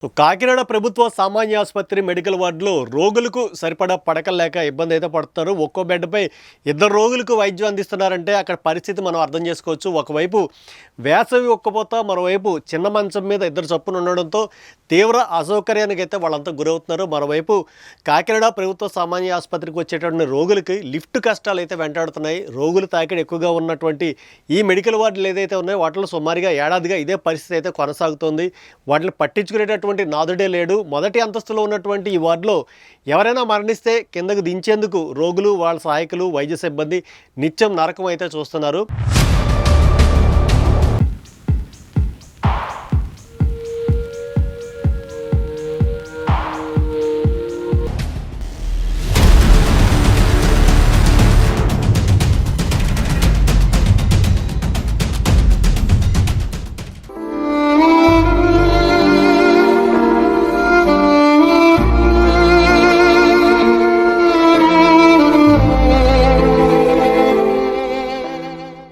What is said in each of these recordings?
కాకినాడ ప్రభుత్వ సామాన్య ఆసుపత్రి మెడికల్ వార్డులో రోగులకు సరిపడా పడకలు లేక ఇబ్బంది అయితే పడుతున్నారు. ఒక్కో బెడ్పై ఇద్దరు రోగులకు వైద్యం అందిస్తున్నారంటే అక్కడ పరిస్థితి మనం అర్థం చేసుకోవచ్చు. ఒకవైపు వేసవి ఒక్కపోత, మరోవైపు చిన్న మంచం మీద ఇద్దరు చొప్పున ఉండడంతో తీవ్ర అసౌకర్యానికి అయితే వాళ్ళంతా గురవుతున్నారు. మరోవైపు కాకినాడ ప్రభుత్వ సామాన్య ఆసుపత్రికి వచ్చేటువంటి రోగులకి లిఫ్ట్ కష్టాలు అయితే వెంటాడుతున్నాయి. రోగులు తాకిడి ఎక్కువగా ఉన్నటువంటి ఈ మెడికల్ వార్డులు ఏదైతే ఉన్నాయో వాటిలో సుమారుగా ఏడాదిగా ఇదే పరిస్థితి అయితే కొనసాగుతోంది. వాటిని పట్టించుకునేటటువంటి నాదుడే లేడు. మొదటి అంతస్తులో ఉన్నటువంటి ఈ వార్డులో ఎవరైనా మరణిస్తే కిందకు దించేందుకు రోగులు, వాళ్ళ సహాయకులు, వైద్య సిబ్బంది నిత్యం నరకం అయితే చూస్తున్నారు.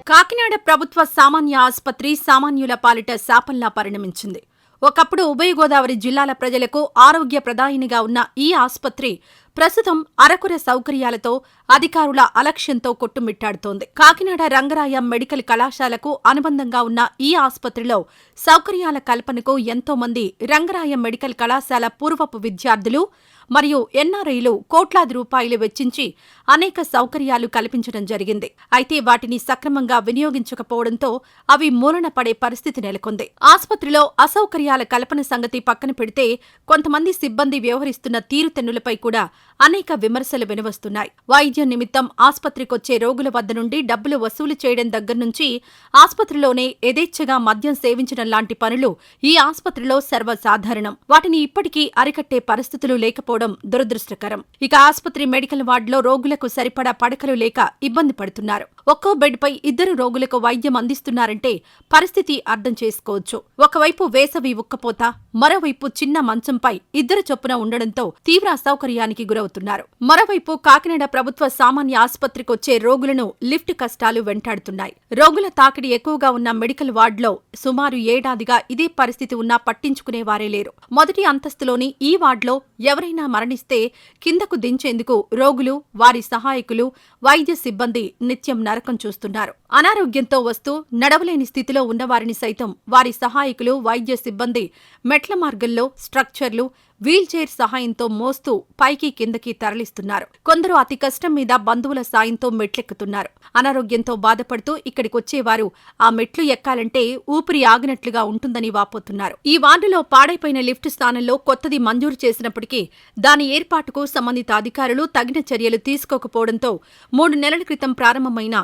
కాకినాడ ప్రభుత్వ సామాన్య ఆసుపత్రి సామాన్యుల పాలిట శాపంలా పరిణమించింది. ఒకప్పుడు ఉభయ గోదావరి జిల్లాల ప్రజలకు ఆరోగ్య ప్రదాయినిగా ఉన్న ఈ ఆసుపత్రి ప్రస్తుతం అరకొర సౌకర్యాలతో అధికారుల అలక్ష్యంతో కొట్టుమిట్టాడుతోంది. కాకినాడ రంగరాయ మెడికల్ కళాశాలకు అనుబంధంగా ఉన్న ఈ ఆసుపత్రిలో సౌకర్యాల కల్పనకు ఎంతో మంది రంగరాయ మెడికల్ కళాశాల పూర్వపు విద్యార్థులు మరియు ఎన్ఆర్ఐలు కోట్లాది రూపాయలు వెచ్చించి అనేక సౌకర్యాలు కల్పించడం జరిగింది. అయితే వాటిని సక్రమంగా వినియోగించకపోవడంతో అవి మూలన పడే పరిస్థితి నెలకొంది. ఆసుపత్రిలో అసౌకర్యాల కల్పన సంగతి పక్కన పెడితే కొంతమంది సిబ్బంది వ్యవహరిస్తున్న తీరుతెన్నులపై కూడా అనేక విమర్శలు వినవస్తున్నాయి. వైద్యం నిమిత్తం ఆసుపత్రికొచ్చే రోగుల వద్ద నుండి డబ్బులు వసూలు చేయడం దగ్గర్నుంచి ఆసుపత్రిలోనే యథేచ్ఛగా మద్యం సేవించడం లాంటి పనులు ఈ ఆసుపత్రిలో సర్వసాధారణం. వాటిని ఇప్పటికీ అరికట్టే పరిస్థితులు లేకపోవడం దురదృష్టకరం. ఇక ఆసుపత్రి మెడికల్ వార్డులో రోగులకు సరిపడా పడకలు లేక ఇబ్బంది పడుతున్నారు. ఒక్కో బెడ్పై ఇద్దరు రోగులకు వైద్యం అందిస్తున్నారంటే పరిస్థితి అర్థం చేసుకోవచ్చు. ఒకవైపు వేసవి ఉక్కపోత, మరోవైపు చిన్న మంచంపై ఇద్దరు చొప్పున ఉండడంతో తీవ్ర అసౌకర్యానికి గురవుతున్నారు. మరోవైపు కాకినాడ ప్రభుత్వ సామాన్య ఆసుపత్రికొచ్చే రోగులను లిఫ్ట్ కష్టాలు వెంటాడుతున్నాయి. రోగుల తాకిడి ఎక్కువగా ఉన్న మెడికల్ వార్డులో సుమారు ఏడాదిగా ఇదే పరిస్థితి ఉన్నా పట్టించుకునేవారే లేరు. మొదటి అంతస్తులోని ఈ వార్డులో ఎవరైనా మరణిస్తే కిందకు దించేందుకు రోగులు, వారి సహాయకులు, వైద్య సిబ్బంది నిత్యం నరకం చూస్తున్నారు. అనారోగ్యంతో వస్తూ నడవలేని స్థితిలో ఉన్నవారిని సైతం వారి సహాయకులు, వైద్య సిబ్బంది మెట్ల మార్గంలో స్ట్రక్చర్లు, వీల్చైర్ సహాయంతో మోస్తూ పైకి కిందకి తరలిస్తున్నారు. కొందరు అతి కష్టం మీద బంధువుల సాయంతో మెట్లెక్కుతున్నారు. అనారోగ్యంతో బాధపడుతూ ఇక్కడికొచ్చేవారు ఆ మెట్లు ఎక్కాలంటే ఊపిరి ఆగినట్లుగా ఉంటుందని వాపోతున్నారు. ఈ వార్డులో పాడైపోయిన లిఫ్ట్ స్థానంలో కొత్తది మంజూరు చేసినప్పటికీ దాని ఏర్పాటుకు సంబంధిత అధికారులు తగిన చర్యలు తీసుకోకపోవడంతో 3 నెలల క్రితం ప్రారంభమైన